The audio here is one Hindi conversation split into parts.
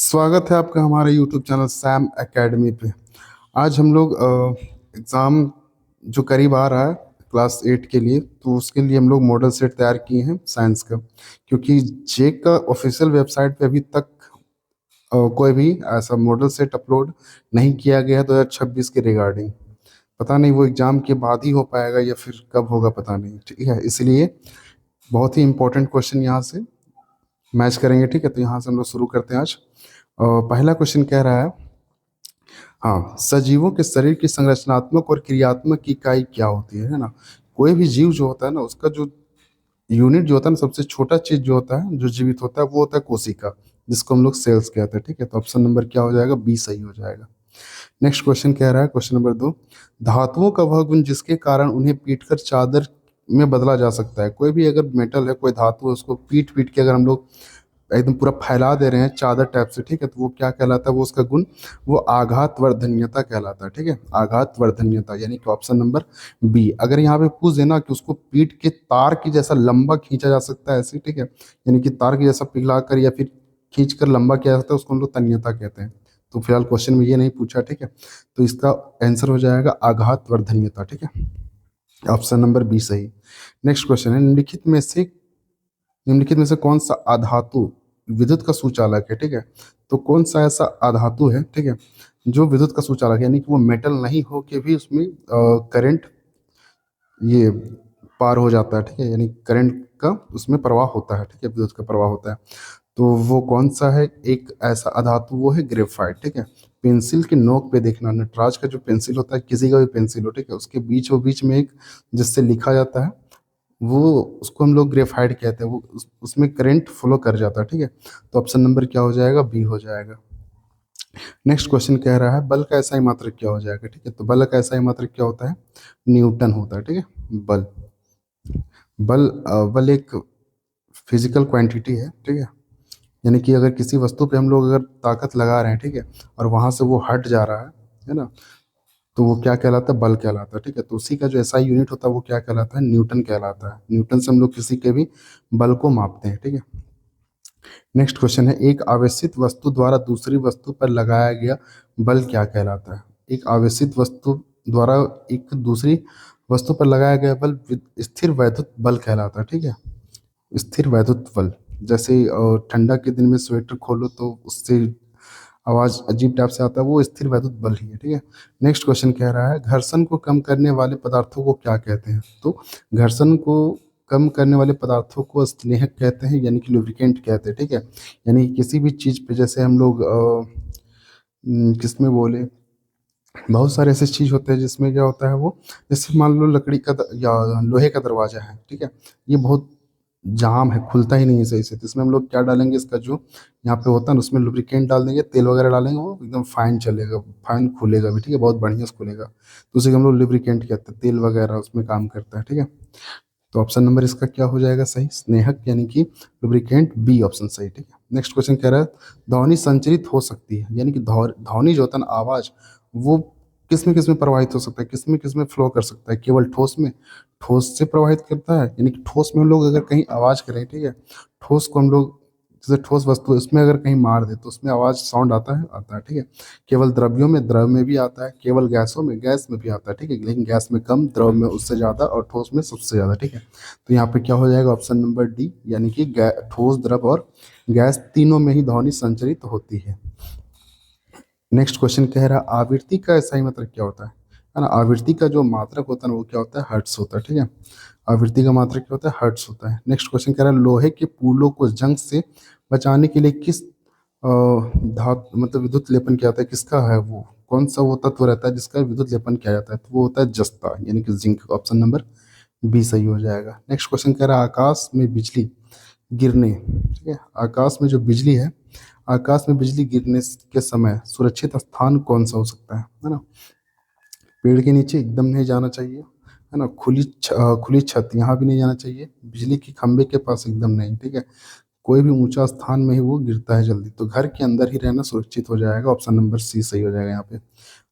स्वागत है आपका हमारे YouTube चैनल सैम एकेडमी पे। आज हम लोग एग्ज़ाम जो करीब आ रहा है क्लास 8 के लिए, तो उसके लिए हम लोग मॉडल सेट तैयार किए हैं साइंस का। क्योंकि जे का ऑफिशियल वेबसाइट पे अभी तक कोई भी ऐसा मॉडल सेट अपलोड नहीं किया गया है 2026 के रिगार्डिंग। पता नहीं वो एग्ज़ाम के बाद ही हो पाएगा या फिर कब होगा, पता नहीं। ठीक है, इसलिए बहुत ही इंपॉर्टेंट क्वेश्चन यहाँ से मैच करेंगे। ठीक है, तो यहाँ से हम लोग शुरू करते हैं आज। पहला क्वेश्चन कह रहा है, हाँ, सजीवों के शरीर की संरचनात्मक और क्रियात्मक इकाई क्या होती है ना। कोई भी जीव जो होता है ना, उसका जो यूनिट जो होता है ना, सबसे छोटा चीज जो होता है जो जीवित होता है वो होता है कोशिका, जिसको हम लोग सेल्स कहते हैं। ठीक है, तो ऑप्शन नंबर क्या हो जाएगा, बी सही हो जाएगा। नेक्स्ट क्वेश्चन कह रहा है, क्वेश्चन नंबर 2, धातुओं का वह गुण जिसके कारण उन्हें पीटकर चादर में बदला जा सकता है। कोई भी अगर मेटल है, कोई धातु है, उसको पीट पीट के अगर हम लोग एकदम पूरा फैला दे रहे हैं चादर टाइप से, ठीक है, तो वो क्या कहलाता है, वो उसका गुण वो आघात वर्धन्यता कहलाता है। ठीक है, आघात वर्धन्यता, यानी कि ऑप्शन नंबर बी। अगर यहाँ पे पूछ देना कि उसको पीट के तार की जैसा लंबा खींचा जा सकता है ऐसे, ठीक है, यानी कि तार की जैसा पिघला कर या फिर खींच कर लंबा किया जाता है, उसको हम लोग तन्यता कहते हैं। तो फिलहाल क्वेश्चन में ये नहीं पूछा। ठीक है, तो इसका आंसर हो जाएगा आघात वर्धन्यता। ठीक है, ऑप्शन नंबर बी सही। नेक्स्ट क्वेश्चन है, निम्नलिखित में से कौन सा अधातु विद्युत का सुचालक है। ठीक है, तो कौन सा ऐसा अधातु है, ठीक है, जो विद्युत का सुचालक है, यानी कि वो मेटल नहीं हो के भी उसमें करंट ये पार हो जाता है। ठीक है, यानी करंट का उसमें प्रवाह होता है। ठीक है, विद्युत का प्रवाह होता है। तो वो कौन सा है, एक ऐसा अधातु, वो है ग्रेफाइट। ठीक है, पेंसिल के नोक पे देखना, नटराज का जो पेंसिल होता है, किसी का भी पेंसिल हो, ठीक है, उसके बीच में एक जिससे लिखा जाता है, वो उसको हम लोग ग्रेफाइट कहते हैं। वो उसमें करंट फ्लो कर जाता है। ठीक है, तो ऑप्शन नंबर क्या हो जाएगा, बी हो जाएगा। नेक्स्ट क्वेश्चन कह रहा है, बल का एसआई मात्रक क्या हो जाएगा। ठीक है, तो बल का एसआई मात्रक क्या होता है, न्यूटन होता है। ठीक है, बल बल एक फिजिकल क्वांटिटी है। ठीक है, यानी कि अगर किसी वस्तु पे हम लोग अगर ताकत लगा रहे हैं, ठीक है, और वहां से वो हट जा रहा है ना, तो वो क्या कहलाता है, बल कहलाता है। ठीक है, तो उसी का जो एसआई यूनिट होता है वो क्या कहलाता है, न्यूटन कहलाता है। न्यूटन से हम लोग किसी के भी बल को मापते हैं। ठीक है, नेक्स्ट क्वेश्चन है, एक आवेशित वस्तु द्वारा दूसरी वस्तु पर लगाया गया बल क्या कहलाता है। एक आवेशित वस्तु द्वारा एक दूसरी वस्तु पर लगाया गया बल स्थिर वैद्युत बल कहलाता है। ठीक है, स्थिर वैद्युत बल। जैसे ठंडा के दिन में स्वेटर खोलो तो उससे आवाज अजीब टाइप से आता है, वो स्थिर वैद्युत बल ही है। ठीक है, नेक्स्ट क्वेश्चन कह रहा है, घर्षण को कम करने वाले पदार्थों को क्या कहते हैं। तो घर्षण को कम करने वाले पदार्थों को स्नेहक कहते हैं, यानी कि लुब्रिकेंट कहते हैं। ठीक है, यानी किसी भी चीज पे, जैसे हम लोग किसमें बोले, बहुत सारे ऐसे चीज होते हैं जिसमें क्या होता है वो, जैसे मान लो लकड़ी का या लोहे का दरवाजा है, ठीक है, ये बहुत जाम है, खुलता ही नहीं है सही से, तो इसमें हम लोग क्या डालेंगे, इसका जो यहाँ पे होता है ना, उसमें लुब्रिकेंट डाल देंगे, तेल वगैरह डालेंगे, वो एकदम फाइन चलेगा, फाइन खुलेगा भी। ठीक है, बहुत बढ़िया से खुलेगा, तो उसे हम लोग लुब्रिकेंट कहते हैं, तेल वगैरह उसमें काम करता है। ठीक है, तो ऑप्शन नंबर इसका क्या हो जाएगा सही, स्नेहक, यानी कि लुब्रिकेंट, बी ऑप्शन सही। ठीक है, नेक्स्ट क्वेश्चन कह रहा है, ध्वनि संचरित हो सकती है, यानी कि ध्वनि जो होता है ना, आवाज, वो किस में प्रवाहित हो सकता है, किस में फ्लो कर सकता है, केवल ठोस में, ठोस से प्रवाहित करता है, यानी कि ठोस में हम लोग अगर कहीं आवाज करें, ठीक है, ठोस को हम लोग, जैसे ठोस वस्तु है उसमें अगर कहीं मार दे तो उसमें आवाज साउंड आता है। ठीक है, केवल द्रव्यों में, द्रव में भी आता है, केवल गैसों में, गैस में भी आता है। ठीक है, लेकिन गैस में कम, द्रव में उससे ज्यादा, और ठोस में सबसे ज्यादा। ठीक है, तो यहाँ पे क्या हो जाएगा, ऑप्शन नंबर डी, यानी कि ठोस, द्रव और गैस तीनों में ही ध्वनि संचरित होती है। नेक्स्ट क्वेश्चन कह रहा है, आवृत्ति का सही मतलब क्या होता है ना, आवृत्ति का जो मात्रक होता है ना, वो क्या होता है, हर्ट्स होता है। ठीक है, आवृत्ति का मात्रक क्या होता है, हर्ट्स होता है। नेक्स्ट क्वेश्चन कह रहा है, लोहे के पुलों को जंग से बचाने के लिए किस धातु मतलब विद्युत लेपन किया जाता है, किसका है वो, कौन सा वो तत्व रहता है जिसका विद्युत लेपन किया जाता है, तो वो होता है जस्ता, यानी कि जिंक। ऑप्शन नंबर बी सही हो जाएगा। नेक्स्ट क्वेश्चन कह रहा है, आकाश में बिजली गिरने, ठीक है, आकाश में जो बिजली है, आकाश में बिजली गिरने के समय सुरक्षित स्थान कौन सा हो सकता है ना, पेड़ के नीचे एकदम नहीं जाना चाहिए, है ना, खुली छत यहाँ भी नहीं जाना चाहिए, बिजली के खंभे के पास एकदम नहीं। ठीक है, कोई भी ऊंचा स्थान में ही वो गिरता है जल्दी, तो घर के अंदर ही रहना सुरक्षित हो जाएगा। ऑप्शन नंबर सी सही हो जाएगा यहाँ पे।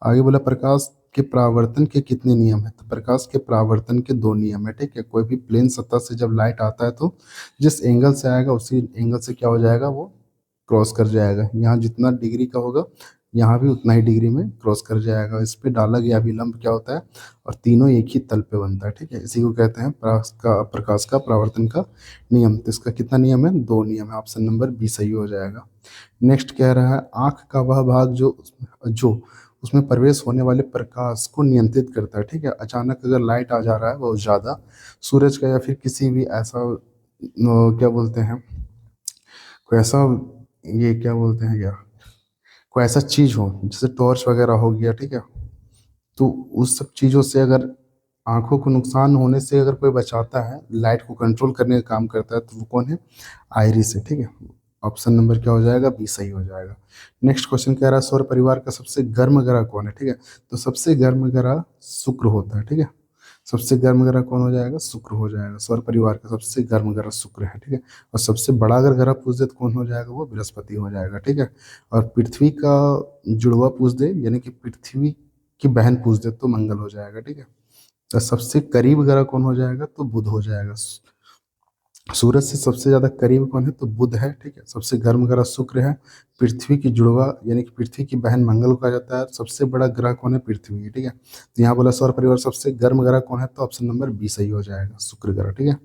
आगे बोला, प्रकाश के परावर्तन के कितने नियम है, तो प्रकाश के परावर्तन के दो नियम है। ठीक है, कोई भी प्लेन सतह से जब लाइट आता है तो जिस एंगल से आएगा उसी एंगल से क्या हो जाएगा, वो क्रॉस कर जाएगा। यहाँ जितना डिग्री का होगा यहाँ भी उतना ही डिग्री में क्रॉस कर जाएगा। इस पे डाला गया अभिलंब क्या होता है, और तीनों एक ही तल पे बनता है, ठीक है। इसी को कहते हैं प्रकाश का परावर्तन का नियम। तो इसका कितना नियम है, 2 नियम है। ऑप्शन नंबर बी सही हो जाएगा। नेक्स्ट कह रहा है आँख का वह भाग जो जो उसमें प्रवेश होने वाले प्रकाश को नियंत्रित करता है, ठीक है। अचानक अगर लाइट आ जा रहा है बहुत ज़्यादा सूरज का, या फिर किसी भी ऐसा क्या बोलते हैं, कोई ऐसा, ये क्या बोलते हैं, या कोई ऐसा चीज़ हो जैसे टॉर्च वगैरह हो गया, ठीक है। तो उस सब चीज़ों से अगर आँखों को नुकसान होने से अगर कोई बचाता है, लाइट को कंट्रोल करने का काम करता है, तो वो कौन है, आइरिस है, ठीक है। ऑप्शन नंबर क्या हो जाएगा, बी सही हो जाएगा। नेक्स्ट क्वेश्चन कह रहा है सौर परिवार का सबसे गर्म ग्रह कौन है, ठीक है। तो सबसे गर्म ग्रह शुक्र होता है, ठीक है। सबसे गर्म ग्रह कौन हो जाएगा, शुक्र हो जाएगा। सौर परिवार का सबसे गर्म ग्रह शुक्र है, ठीक है। और सबसे बड़ा अगर ग्रह पूछ दे तो कौन हो जाएगा, वो बृहस्पति हो जाएगा, ठीक है। और पृथ्वी का जुड़वा पूछ दे, यानी कि पृथ्वी की बहन पूछ दे, तो मंगल हो जाएगा, ठीक है। तो सबसे करीब ग्रह कौन हो जाएगा, तो बुध हो जाएगा। सूरज से सबसे ज्यादा करीब कौन है, तो बुध है, ठीक है। सबसे गर्म ग्रह शुक्र है। पृथ्वी की जुड़वा यानी कि पृथ्वी की बहन मंगल को कहा जाता है। सबसे बड़ा ग्रह कौन है, पृथ्वी है, ठीक है। तो यहाँ बोला सौर परिवार सबसे गर्म ग्रह कौन है, तो ऑप्शन नंबर बी सही हो जाएगा, शुक्र ग्रह, ठीक है।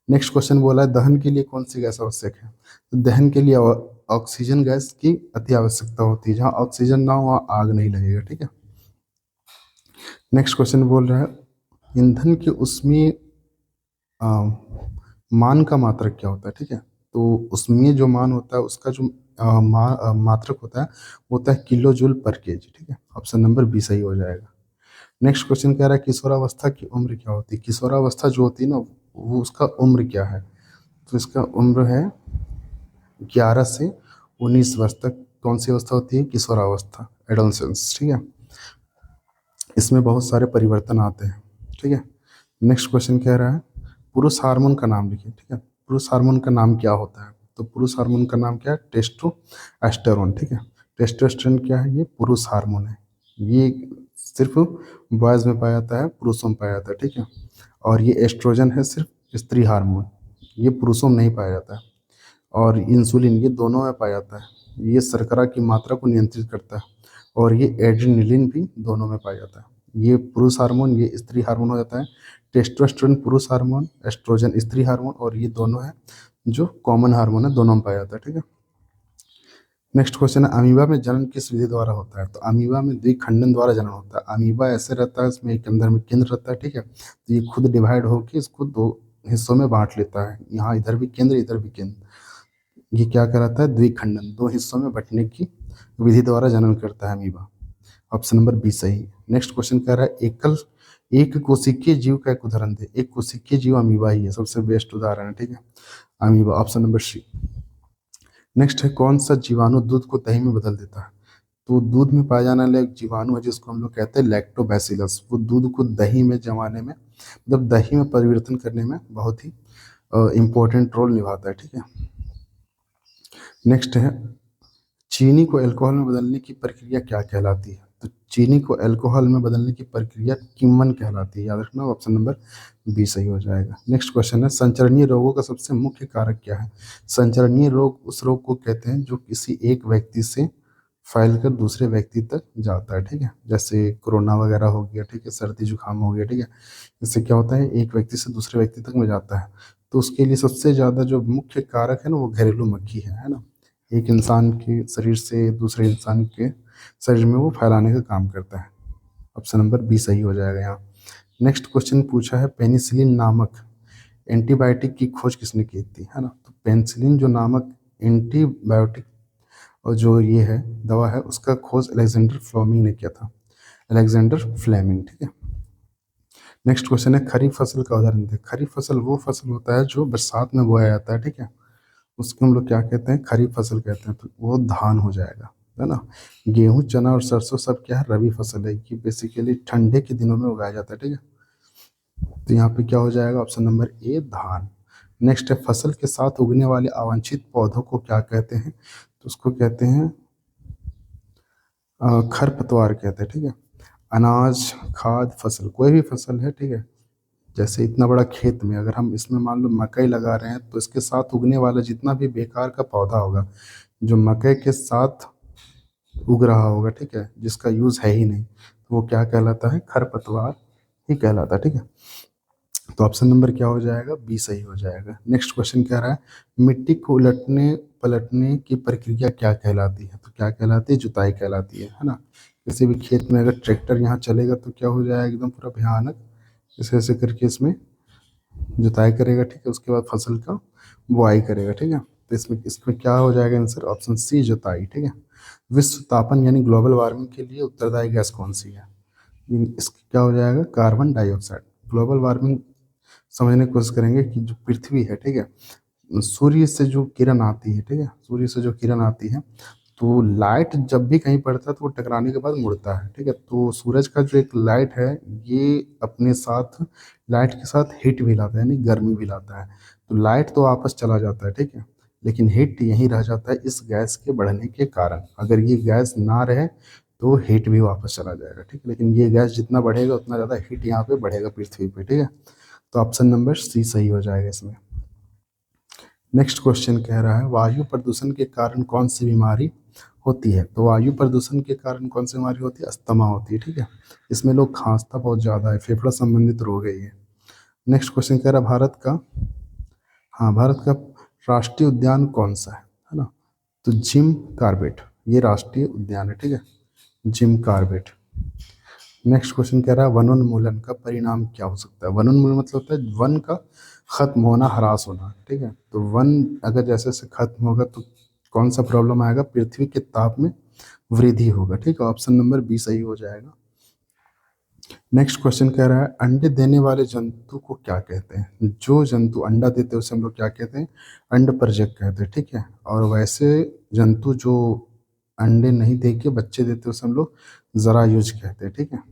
नेक्स्ट क्वेश्चन बोला है दहन के लिए कौन सी गैस आवश्यक है। तो दहन के लिए ऑक्सीजन गैस की अति आवश्यकता होती है। जहाँ ऑक्सीजन ना हो वहाँ आग नहीं लगेगा, ठीक है। नेक्स्ट क्वेश्चन बोल रहा है ईंधन के उसमें मान का मात्रक क्या होता है, ठीक है। तो उसमें जो मान होता है उसका जो मात्रक होता है वो होता है किलो जूल पर केजी, ठीक है। ऑप्शन नंबर बी सही हो जाएगा। नेक्स्ट क्वेश्चन कह रहा है किशोरावस्था की उम्र क्या होती है। किशोरावस्था जो होती है ना, वो उसका उम्र क्या है। तो इसका उम्र है 11 से 19 वर्ष तक। कौन सी अवस्था होती है, किशोरावस्था, एडोलसेंस, ठीक है। इसमें बहुत सारे परिवर्तन आते हैं, ठीक है। नेक्स्ट क्वेश्चन कह रहा है पुरुष हार्मोन का नाम लिखिए, ठीक है। पुरुष हार्मोन का नाम क्या होता है। तो पुरुष हार्मोन का नाम क्या है, टेस्टोस्टेरोन, ठीक है। टेस्टोस्टेरोन क्या है, ये पुरुष हार्मोन है। ये सिर्फ बॉयज में पाया जाता है, पुरुषों में पाया जाता है, ठीक है। और ये एस्ट्रोजन है सिर्फ स्त्री हार्मोन, ये पुरुषों में नहीं पाया जाता है। और इंसुलिन ये दोनों में पाया जाता है। ये शर्करा की मात्रा को नियंत्रित करता है। और ये एड्रेनलिन भी दोनों में पाया जाता है। ये पुरुष हार्मोन, ये स्त्री हार्मोन हो जाता है। टेस्टोस्टेरोन पुरुष हार्मोन, एस्ट्रोजन स्त्री हार्मोन, और ये दोनों है जो कॉमन हार्मोन है, दोनों में पाया जाता है, ठीक है। नेक्स्ट क्वेश्चन है अमीबा में जन्म किस विधि द्वारा होता है। तो अमीबा में द्विखंडन द्वारा जन्म होता है। अमीबा ऐसे रहता है, इसमें एक अंदर में केंद्र रहता है, ठीक है। तो ये खुद डिवाइड होकर इसको 2 हिस्सों में बांट लेता है। यहाँ इधर भी केंद्र, इधर भी केंद्र। ये क्या कहलाता है, द्विखंडन, 2 हिस्सों में बंटने की विधि द्वारा जन्म करता है अमीबा। ऑप्शन नंबर बी सही। नेक्स्ट क्वेश्चन कह रहा है एक कोशिकीय जीव का एक उदाहरण दे। एक कोशिकीय जीव अमीबा ही है, सबसे बेस्ट उदाहरण है, ठीक है, amoeba. Option number C. Next है कौन सा जीवाणु दूध को दही में बदल देता है। तो दूध में पाया जाने वाला एक जीवाणु है जिसको हम लोग कहते हैं लैक्टोबैसिलस। वो दूध को दही में जमाने में, मतलब दही में परिवर्तन करने में बहुत ही इम्पोर्टेंट रोल निभाता है, ठीक है। नेक्स्ट है चीनी को अल्कोहल में बदलने की प्रक्रिया क्या कहलाती है। तो चीनी को अल्कोहल में बदलने की प्रक्रिया किण्वन कहलाती है, याद रखना। ऑप्शन नंबर बी सही हो जाएगा। नेक्स्ट क्वेश्चन है संचरणीय रोगों का सबसे मुख्य कारक क्या है। संचरणीय रोग उस रोग को कहते हैं जो किसी एक व्यक्ति से फैलकर दूसरे व्यक्ति तक जाता है, ठीक है। जैसे कोरोना वगैरह हो गया, ठीक है, सर्दी जुकाम हो गया, ठीक है। इससे क्या होता है, एक व्यक्ति से दूसरे व्यक्ति तक में जाता है। तो उसके लिए सबसे ज़्यादा जो मुख्य कारक है ना, वो घरेलू मक्खी है ना। एक इंसान के शरीर से दूसरे इंसान के शरीर में वो फैलाने का काम करता है। ऑप्शन नंबर बी सही हो जाएगा यहाँ। नेक्स्ट क्वेश्चन पूछा है पेनिसिलिन नामक एंटीबायोटिक की खोज किसने की थी, है ना। तो पेनिसिलिन जो नामक एंटीबायोटिक और जो ये है दवा है, उसका खोज अलेक्जेंडर फ्लेमिंग ने किया था, अलेक्जेंडर फ्लेमिंग, ठीक है। नेक्स्ट क्वेश्चन है खरीफ फसल का उदाहरण दे। खरीफ फसल वो फसल होता है जो बरसात में बोया जाता है, ठीक है। उसको हम लोग क्या कहते हैं, खरीफ फसल कहते हैं। तो वो धान हो जाएगा, है ना। गेहूं, चना और सरसों सब क्या है, रबी फसल है। कि बेसिकली ठंडे के दिनों में उगाया जाता है, ठीक है। तो यहाँ पे क्या हो जाएगा, ऑप्शन नंबर ए धान। नेक्स्ट है फसल के साथ उगने वाले अवांछित पौधों को क्या कहते हैं। तो उसको कहते हैं खरपतवार कहते हैं, ठीक है। अनाज, खाद फसल, कोई भी फसल है, ठीक है। जैसे इतना बड़ा खेत में अगर हम इसमें मान लो मकई लगा रहे हैं, तो इसके साथ उगने वाला जितना भी बेकार का पौधा होगा जो मकई के साथ उग रहा होगा, ठीक है, जिसका यूज है ही नहीं, तो वो क्या कहलाता है? खरपतवार ही कहलाता है, ठीक है। तो ऑप्शन नंबर क्या हो जाएगा? बी सही हो जाएगा। नेक्स्ट क्वेश्चन कह रहा है मिट्टी को उलटने पलटने की प्रक्रिया क्या कहलाती है? तो क्या कहलाती है? जुताई कहलाती है ना। किसी भी खेत में अगर ट्रैक्टर यहाँ चलेगा तो क्या हो जाएगा? एकदम पूरा भयानक ऐसे ऐसे करके इसमें जुताई करेगा, ठीक है, उसके बाद फसल का बुआई करेगा, ठीक है। तो इसमें इसमें क्या हो जाएगा आंसर? ऑप्शन सी जुताई, ठीक है। विश्व तापन यानी ग्लोबल वार्मिंग के लिए उत्तरदायी गैस कौन सी है? इसका क्या हो जाएगा? Carbon dioxide. ग्लोबल वार्मिंग समझने की कोशिश करेंगे कि जो पृथ्वी है, ठीक है, सूर्य से जो किरण आती है, ठीक है, सूर्य से जो किरण आती है, तो लाइट जब भी कहीं पड़ता है तो वो टकराने के बाद मुड़ता है, ठीक है। तो सूरज का जो एक लाइट है, ये अपने साथ लाइट के साथ हीट भी लाता है, यानी गर्मी भी लाता है। तो लाइट तो वापस चला जाता है, ठीक है, लेकिन हीट यहीं रह जाता है इस गैस के बढ़ने के कारण। अगर ये गैस ना रहे तो हीट भी वापस चला जाएगा, ठीक है, लेकिन ये गैस जितना बढ़ेगा उतना ज़्यादा हीट यहाँ पे बढ़ेगा पृथ्वी पे, ठीक है। तो ऑप्शन नंबर सी सही हो जाएगा इसमें। नेक्स्ट क्वेश्चन कह रहा है वायु प्रदूषण के कारण कौन सी बीमारी होती है? तो वायु प्रदूषण के कारण कौन सी बीमारी होती है? अस्थमा होती है, ठीक है। इसमें लोग खांसता बहुत ज़्यादा है, फेफड़ा संबंधित रोग है ये। नेक्स्ट क्वेश्चन कह रहा है भारत का, हाँ, भारत का राष्ट्रीय उद्यान कौन सा है ना। तो जिम कार्बेट ये राष्ट्रीय उद्यान है, ठीक है, जिम कार्बेट। नेक्स्ट क्वेश्चन कह रहा है वनोन्मूलन का परिणाम क्या हो सकता है? वनोन्मूलन मतलब होता है वन का खत्म होना, ह्रास होना, ठीक है। तो वन अगर जैसे जैसे खत्म होगा तो कौन सा प्रॉब्लम आएगा? पृथ्वी के ताप में वृद्धि होगा, ठीक है। ऑप्शन नंबर बी सही हो जाएगा। नेक्स्ट क्वेश्चन कह रहा है अंडे देने वाले जंतु को क्या कहते हैं? जो जंतु अंडा देते हैं उसे हम लोग क्या कहते हैं? अंड परजक कहते हैं, ठीक है। और वैसे जंतु जो अंडे नहीं दे के बच्चे देते हैं उसे हम लोग जरायुज कहते हैं, ठीक है।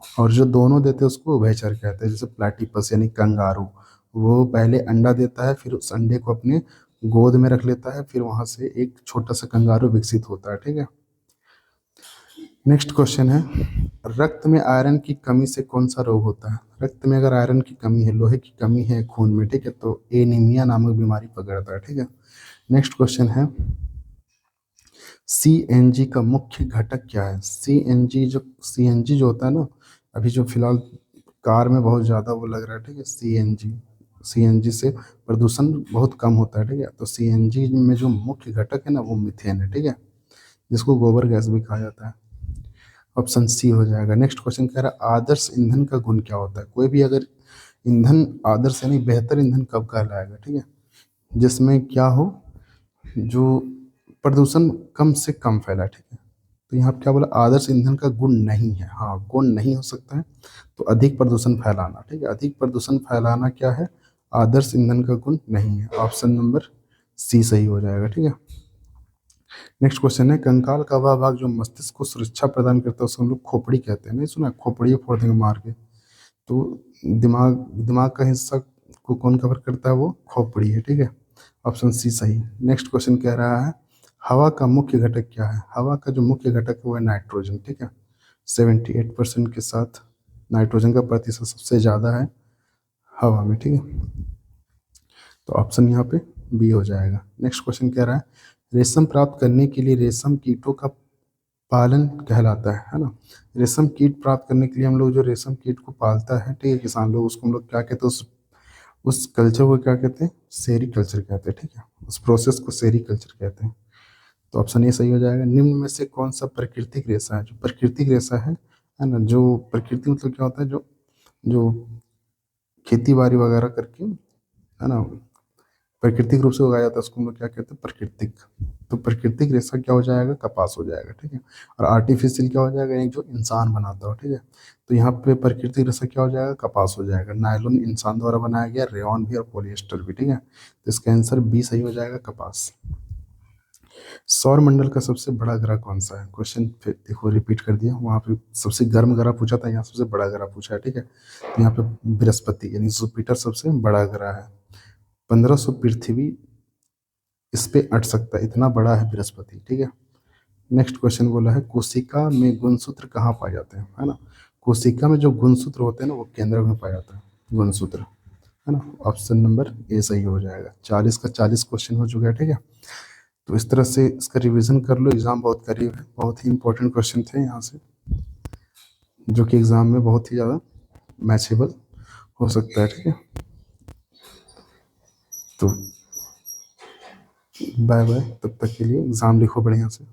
और जो दोनों देते हैं उसको उभयचर कहते हैं, जैसे प्लेटिपस यानी कंगारू, वो पहले अंडा देता है, फिर उस अंडे को अपने गोद में रख लेता है, फिर वहां से एक छोटा सा कंगारू विकसित होता है, ठीक है। नेक्स्ट क्वेश्चन है रक्त में आयरन की कमी से कौन सा रोग होता है? रक्त में अगर आयरन की कमी है, लोहे की कमी है खून में, ठीक है, तो एनीमिया नामक बीमारी पकड़ता है, ठीक है। नेक्स्ट क्वेश्चन है सीएनजी का मुख्य घटक क्या है? सीएनजी जो होता है ना, अभी जो फिलहाल कार में बहुत ज़्यादा वो लग रहा है, ठीक है, सीएनजी से प्रदूषण बहुत कम होता है, ठीक है। तो सीएनजी में जो मुख्य घटक है ना वो मीथेन है, ठीक है, जिसको गोबर गैस भी कहा जाता है। ऑप्शन सी हो जाएगा। नेक्स्ट क्वेश्चन कह रहा है आदर्श ईंधन का गुण क्या होता है? कोई भी अगर ईंधन आदर्श यानी बेहतर ईंधन कब कहलाएगा, ठीक है, जिसमें क्या हो, जो प्रदूषण कम से कम फैला, ठीक है। तो यहाँ पे क्या बोला? आदर्श ईंधन का गुण नहीं है, हाँ, गुण नहीं हो सकता है, तो अधिक प्रदूषण फैलाना, ठीक है, अधिक प्रदूषण फैलाना क्या है? आदर्श ईंधन का गुण नहीं है। ऑप्शन नंबर सी सही हो जाएगा, ठीक है। नेक्स्ट क्वेश्चन है कंकाल का वह भाग जो मस्तिष्क को सुरक्षा प्रदान करता है उसको हम लोग खोपड़ी कहते हैं। नहीं सुना? खोपड़ी फोड़ देंगे मार के। तो दिमाग दिमाग का हिस्सा को कौन कवर करता है? वो खोपड़ी है, ठीक है। ऑप्शन सी सही। नेक्स्ट क्वेश्चन कह रहा है हवा का मुख्य घटक क्या है? हवा का जो मुख्य घटक है वो है नाइट्रोजन, ठीक है। 78% के साथ नाइट्रोजन का प्रतिशत सबसे ज़्यादा है हवा में, ठीक है। तो ऑप्शन यहाँ पे बी हो जाएगा। नेक्स्ट क्वेश्चन कह रहा है रेशम प्राप्त करने के लिए रेशम कीटों का पालन कहलाता है ना। रेशम कीट प्राप्त करने के लिए हम लोग जो रेशम कीट को पालता है, ठीक है, किसान लोग, उसको हम लोग क्या कहते हैं? उस कल्चर को क्या कहते हैं? सेरी कल्चर कहते हैं, ठीक है। उस प्रोसेस को सेरी कल्चर कहते हैं। तो ऑप्शन ए सही हो जाएगा। निम्न में से कौन सा प्राकृतिक रेशा है? जो प्राकृतिक रेशा है ना, जो प्रकृति मतलब क्या होता है? जो जो खेती बाड़ी वगैरह करके, है ना, प्राकृतिक रूप से उगाया जाता है उसको हम लोग क्या कहते हैं? प्राकृतिक। तो प्राकृतिक रेशा क्या हो जाएगा? कपास हो जाएगा, ठीक है। और आर्टिफिशियल क्या हो जाएगा? एक जो इंसान बनाता हो, ठीक है। तो यहाँ पे प्राकृतिक रेशा क्या हो जाएगा? कपास हो जाएगा। नायलॉन इंसान द्वारा बनाया गया, रेयॉन भी और पॉलिएस्टर भी, ठीक है। तो इसका आंसर बी सही हो जाएगा, कपास। सौर मंडल का सबसे बड़ा ग्रह कौन सा है? क्वेश्चन फिर देखो रिपीट कर दिया, वहाँ पे सबसे गर्म ग्रह पूछा था, यहाँ सबसे बड़ा ग्रह पूछा है, ठीक है। तो यहाँ पे बृहस्पति यानी जुपिटर सबसे बड़ा ग्रह है। 1500 पृथ्वी इस पे अट सकता है, इतना बड़ा है बृहस्पति, ठीक है। नेक्स्ट क्वेश्चन बोला है कोशिका में गुणसूत्र कहाँ पाए जाते हैं, है ना। कोशिका में जो गुणसूत्र होते हैं ना वो केंद्र में पाया जाता है, गुणसूत्र, है ना। ऑप्शन नंबर ए सही हो जाएगा। 40 का 40 क्वेश्चन हो चुका है, ठीक है। तो इस तरह से इसका रिवीजन कर लो, एग्ज़ाम बहुत करीब है। बहुत ही इंपॉर्टेंट क्वेश्चन थे यहाँ से, जो कि एग्ज़ाम में बहुत ही ज़्यादा मैचेबल हो सकता है, ठीक है। तो बाय बाय, तब तक के लिए एग्ज़ाम लिखो बढ़िया से।